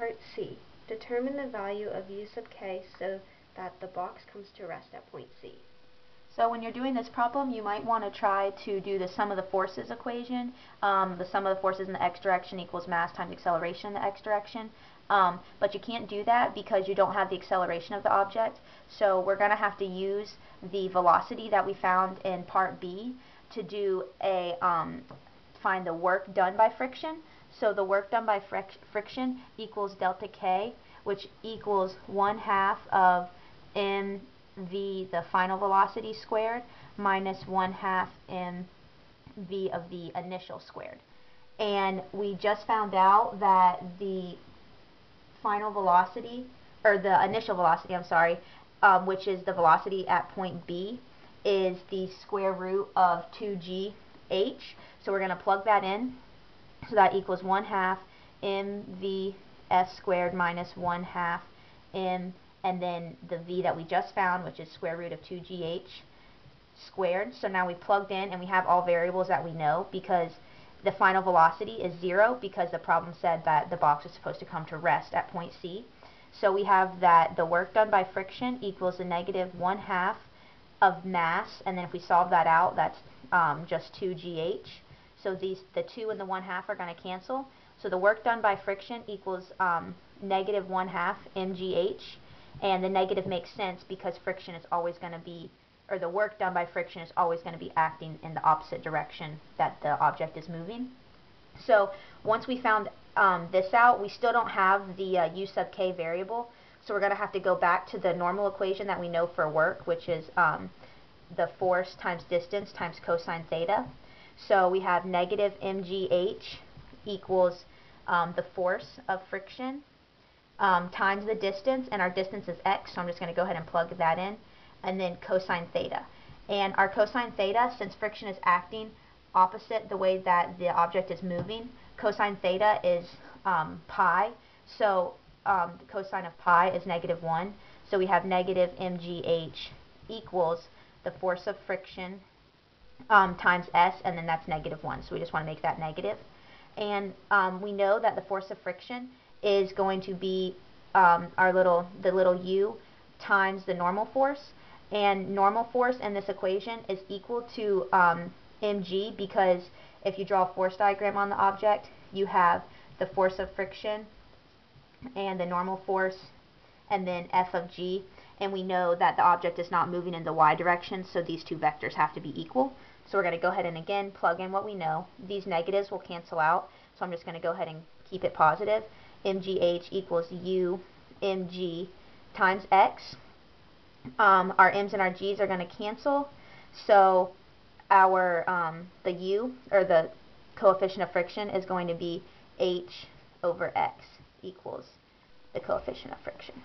Part C. Determine the value of u sub k so that the box comes to rest at point C. So when you're doing this problem, you might want to try to do the sum of the forces equation. The sum of the forces in the x direction equals mass times acceleration in the x direction. But you can't do that because you don't have the acceleration of the object. So we're going to have to use the velocity that we found in part B to do a find the work done by friction. So the work done by friction equals delta k, which equals 1/2 of mv, the final velocity, squared, minus 1/2 mv of the initial squared. And we just found out that the final velocity, or the initial velocity, I'm sorry, which is the velocity at point B, is the square root of 2gh. So we're going to plug that in. So that equals 1/2 mvs squared minus 1/2 m, and then the v that we just found, which is square root of 2gh squared. So now we plugged in and we have all variables that we know, because the final velocity is 0 because the problem said that the box is supposed to come to rest at point C. So we have that the work done by friction equals the negative 1/2 of mass, and then if we solve that out, that's just 2gh. So the 2 and the 1/2 are going to cancel. So the work done by friction equals negative 1/2 mgh, and the negative makes sense because friction is always going to be, or the work done by friction is always going to be acting in the opposite direction that the object is moving. So once we found this out, we still don't have the u sub k variable. So we're going to have to go back to the normal equation that we know for work, which is the force times distance times cosine theta. So we have negative mgh equals the force of friction times the distance, and our distance is x, so I'm just going to go ahead and plug that in, and then cosine theta. And our cosine theta, since friction is acting opposite the way that the object is moving, cosine theta is pi, so the cosine of pi is negative 1. So we have negative mgh equals the force of friction times s, and then that's negative 1. So we just want to make that negative. And we know that the force of friction is going to be the little u times the normal force. And normal force in this equation is equal to mg, because if you draw a force diagram on the object, you have the force of friction and the normal force and then f of g. And we know that the object is not moving in the y direction, so these two vectors have to be equal. So we're going to go ahead and again plug in what we know. These negatives will cancel out, so I'm just going to go ahead and keep it positive. mgh equals u mg times x. Our m's and our g's are going to cancel, so our the u, or the coefficient of friction, is going to be h over x equals the coefficient of friction.